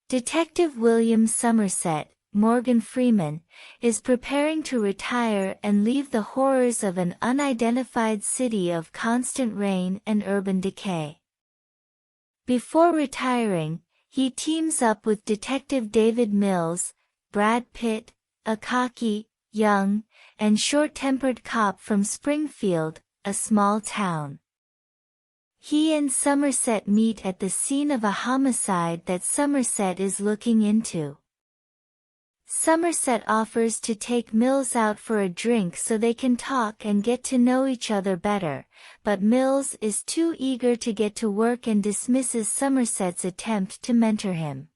Detective William Somerset, Morgan Freeman, is preparing to retire and leave the horrors of an unidentified city of constant rain and urban decay. Before retiring, he teams up with Detective David Mills, Brad Pitt, a cocky, young, and short-tempered cop from Springfield, a small town. He and Somerset meet at the scene of a homicide that Somerset is looking into. Somerset offers to take Mills out for a drink so they can talk and get to know each other better, but Mills is too eager to get to work and dismisses Somerset's attempt to mentor him.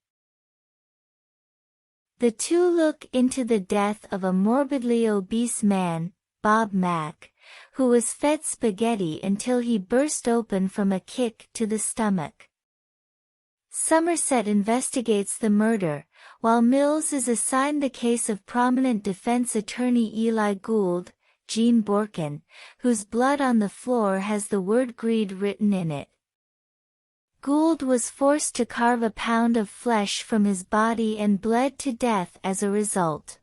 The two look into the death of a morbidly obese man, Bob Mack, who was fed spaghetti until he burst open from a kick to the stomach. Somerset investigates the murder, while Mills is assigned the case of prominent defense attorney Eli Gould, Gene Borkin, whose blood on the floor has the word greed written in it. Gould was forced to carve a pound of flesh from his body and bled to death as a result.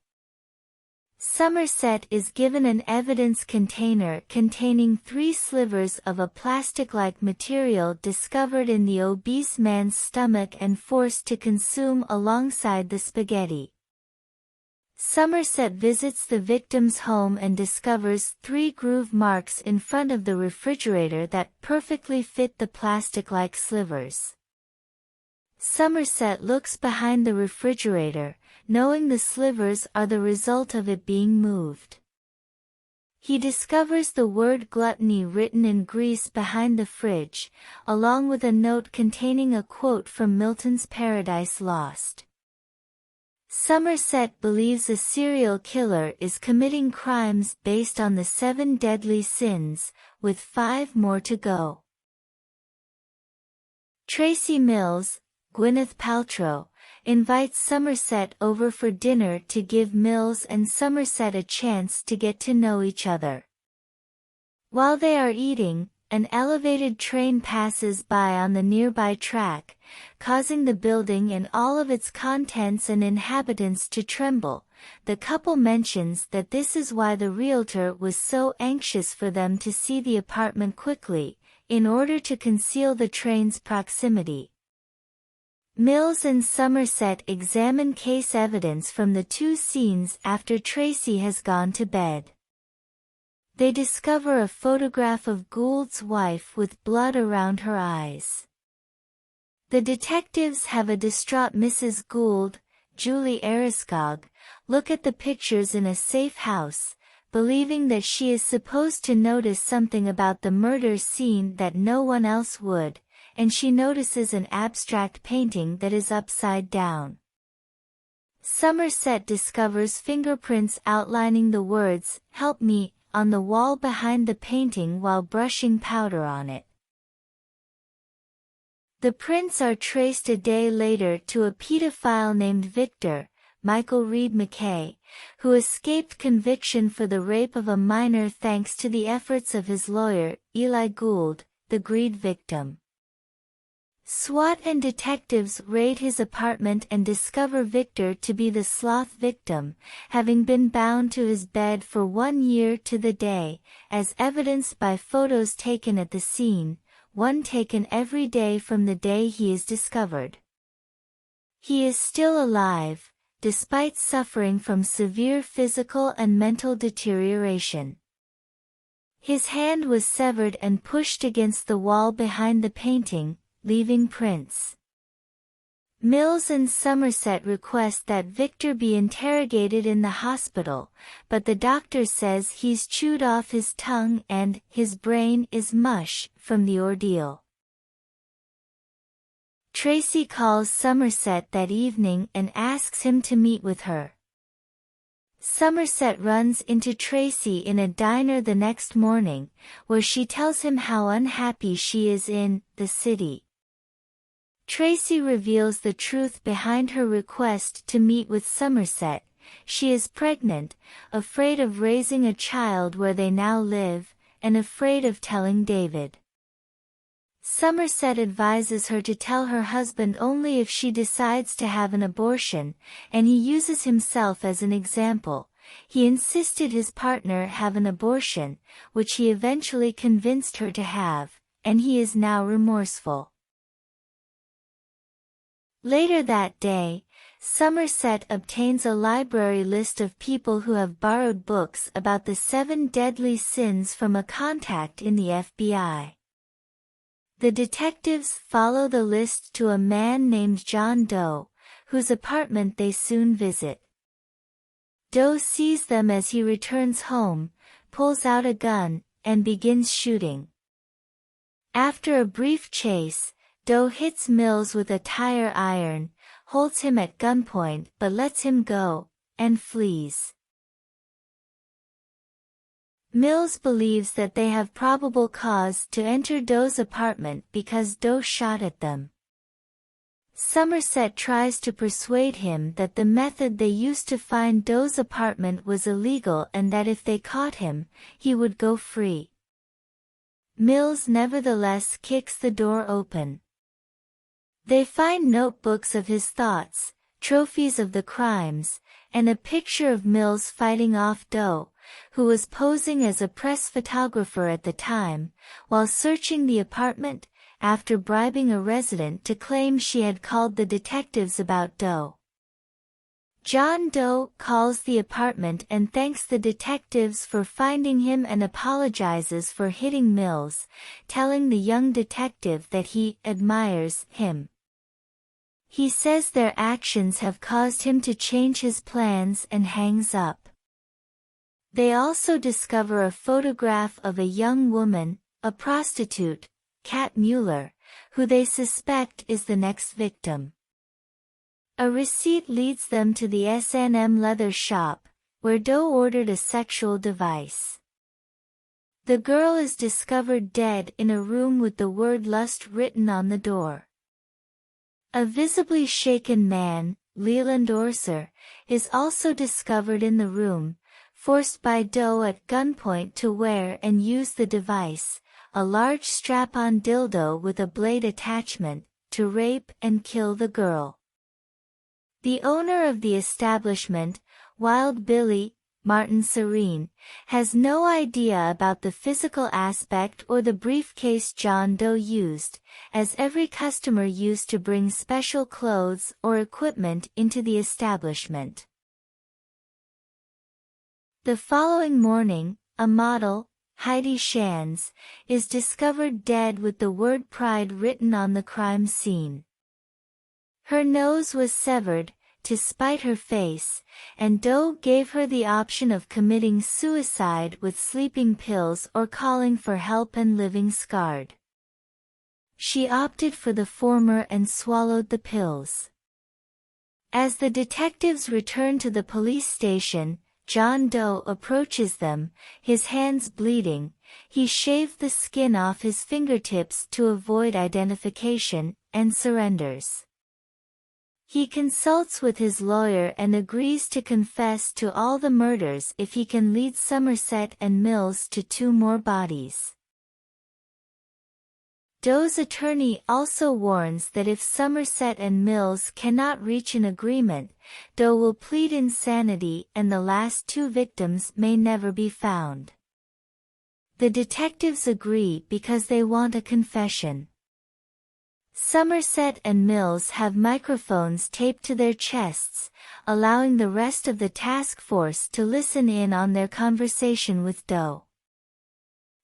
Somerset is given an evidence container containing 3 slivers of a plastic-like material discovered in the obese man's stomach and forced to consume alongside the spaghetti. Somerset visits the victim's home and discovers 3 groove marks in front of the refrigerator that perfectly fit the plastic-like slivers. Somerset looks behind the refrigerator, knowing the slivers are the result of it being moved. He discovers the word gluttony written in grease behind the fridge, along with a note containing a quote from Milton's Paradise Lost. Somerset believes a serial killer is committing crimes based on the 7 deadly sins, with 5 more to go. Tracy Mills, Gwyneth Paltrow, invites Somerset over for dinner to give Mills and Somerset a chance to get to know each other. While they are eating, an elevated train passes by on the nearby track, causing the building and all of its contents and inhabitants to tremble. The couple mentions that this is why the realtor was so anxious for them to see the apartment quickly, in order to conceal the train's proximity. Mills and Somerset examine case evidence from the 2 scenes after Tracy has gone to bed. They discover a photograph of Gould's wife with blood around her eyes. The detectives have a distraught Mrs. Gould, Julie Erskog, look at the pictures in a safe house, believing that she is supposed to notice something about the murder scene that no one else would, and she notices an abstract painting that is upside down. Somerset discovers fingerprints outlining the words, "Help me," on the wall behind the painting while brushing powder on it. The prints are traced a day later to a pedophile named Victor, Michael Reed McKay, who escaped conviction for the rape of a minor thanks to the efforts of his lawyer, Eli Gould, the greed victim. SWAT and detectives raid his apartment and discover Victor to be the sloth victim, having been bound to his bed for 1 year to the day, as evidenced by photos taken at the scene, one taken every day from the day he is discovered. He is still alive, despite suffering from severe physical and mental deterioration. His hand was severed and pushed against the wall behind the painting, leaving prints. Mills and Somerset request that Victor be interrogated in the hospital, but the doctor says he's chewed off his tongue and his brain is mush from the ordeal. Tracy calls Somerset that evening and asks him to meet with her. Somerset runs into Tracy in a diner the next morning, where she tells him how unhappy she is in the city. Tracy reveals the truth behind her request to meet with Somerset. She is pregnant, afraid of raising a child where they now live, and afraid of telling David. Somerset advises her to tell her husband only if she decides to have an abortion, and he uses himself as an example. He insisted his partner have an abortion, which he eventually convinced her to have, and he is now remorseful. Later that day, Somerset obtains a library list of people who have borrowed books about the 7 deadly sins from a contact in the FBI. The detectives follow the list to a man named John Doe, whose apartment they soon visit. Doe sees them as he returns home, pulls out a gun, and begins shooting. After a brief chase, Doe hits Mills with a tire iron, holds him at gunpoint but lets him go, and flees. Mills believes that they have probable cause to enter Doe's apartment because Doe shot at them. Somerset tries to persuade him that the method they used to find Doe's apartment was illegal and that if they caught him, he would go free. Mills nevertheless kicks the door open. They find notebooks of his thoughts, trophies of the crimes, and a picture of Mills fighting off Doe, who was posing as a press photographer at the time, while searching the apartment, after bribing a resident to claim she had called the detectives about Doe. John Doe calls the apartment and thanks the detectives for finding him and apologizes for hitting Mills, telling the young detective that he admires him. He says their actions have caused him to change his plans and hangs up. They also discover a photograph of a young woman, a prostitute, Kat Mueller, who they suspect is the next victim. A receipt leads them to the S&M leather shop, where Doe ordered a sexual device. The girl is discovered dead in a room with the word lust written on the door. A visibly shaken man, Leland Orser, is also discovered in the room, forced by Doe at gunpoint to wear and use the device, a large strap-on dildo with a blade attachment, to rape and kill the girl. The owner of the establishment, Wild Billy, Martin Serene, has no idea about the physical aspect or the briefcase John Doe used, as every customer used to bring special clothes or equipment into the establishment. The following morning, a model, Heidi Shands, is discovered dead with the word pride written on the crime scene. Her nose was severed, to spite her face, and Doe gave her the option of committing suicide with sleeping pills or calling for help and living scarred. She opted for the former and swallowed the pills. As the detectives return to the police station, John Doe approaches them, his hands bleeding. He shaved the skin off his fingertips to avoid identification, and surrenders. He consults with his lawyer and agrees to confess to all the murders if he can lead Somerset and Mills to 2 more bodies. Doe's attorney also warns that if Somerset and Mills cannot reach an agreement, Doe will plead insanity and the last 2 victims may never be found. The detectives agree because they want a confession. Somerset and Mills have microphones taped to their chests, allowing the rest of the task force to listen in on their conversation with Doe.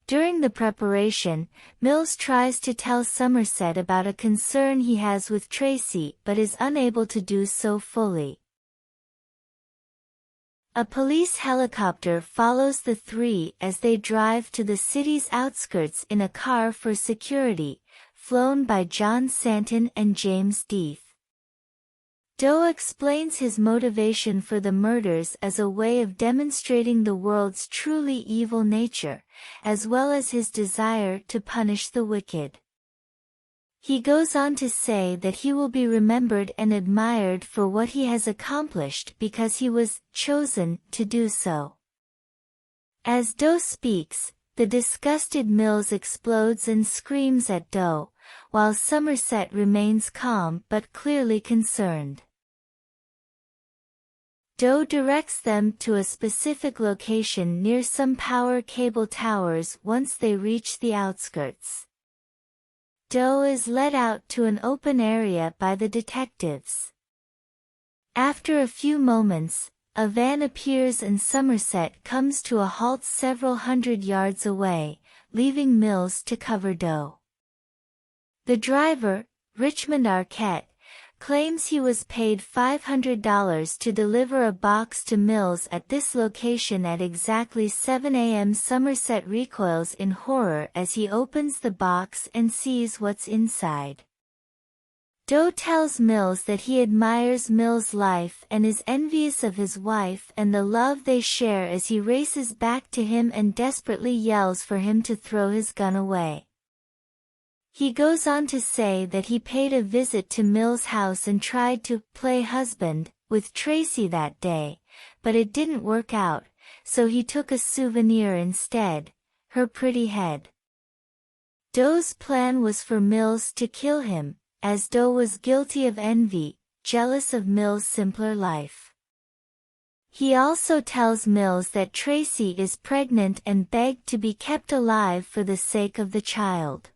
During the preparation, Mills tries to tell Somerset about a concern he has with Tracy but is unable to do so fully. A police helicopter follows the 3 as they drive to the city's outskirts in a car for security, flown by John Santon and James Deeth. Doe explains his motivation for the murders as a way of demonstrating the world's truly evil nature, as well as his desire to punish the wicked. He goes on to say that he will be remembered and admired for what he has accomplished because he was chosen to do so. As Doe speaks, The disgusted Mills explodes and screams at Doe, while Somerset remains calm but clearly concerned. Doe directs them to a specific location near some power cable towers once they reach the outskirts. Doe is led out to an open area by the detectives. After a few moments, a van appears and Somerset comes to a halt several hundred yards away, leaving Mills to cover Doe. The driver, Richmond Arquette, claims he was paid $500 to deliver a box to Mills at this location at exactly 7 a.m. Somerset recoils in horror as he opens the box and sees what's inside. Doe tells Mills that he admires Mills' life and is envious of his wife and the love they share as he races back to him and desperately yells for him to throw his gun away. He goes on to say that he paid a visit to Mills' house and tried to play husband with Tracy that day, but it didn't work out, so he took a souvenir instead, her pretty head. Doe's plan was for Mills to kill him, as Doe was guilty of envy, jealous of Mills' simpler life. He also tells Mills that Tracy is pregnant and begged to be kept alive for the sake of the child.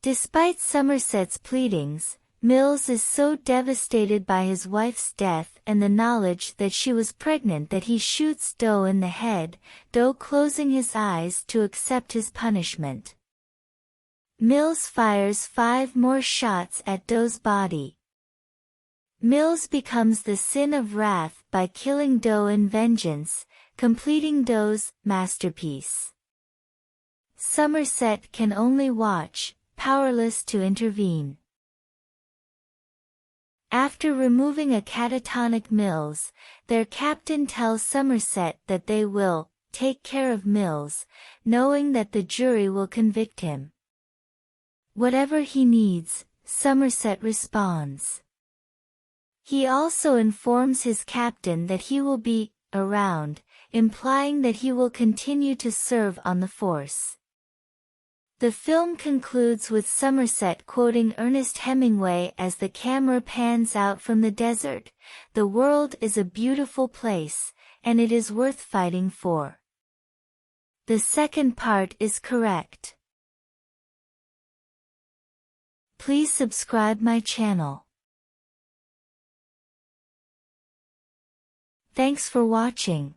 Despite Somerset's pleadings, Mills is so devastated by his wife's death and the knowledge that she was pregnant that he shoots Doe in the head, Doe closing his eyes to accept his punishment. Mills fires 5 more shots at Doe's body. Mills becomes the sin of wrath by killing Doe in vengeance, completing Doe's masterpiece. Somerset can only watch, powerless to intervene. After removing a catatonic Mills, their captain tells Somerset that they will take care of Mills, knowing that the jury will convict him. Whatever he needs, Somerset responds. He also informs his captain that he will be around, implying that he will continue to serve on the force. The film concludes with Somerset quoting Ernest Hemingway as the camera pans out from the desert, "The world is a beautiful place, and it is worth fighting for." The second part is correct. Please subscribe my channel. Thanks for watching.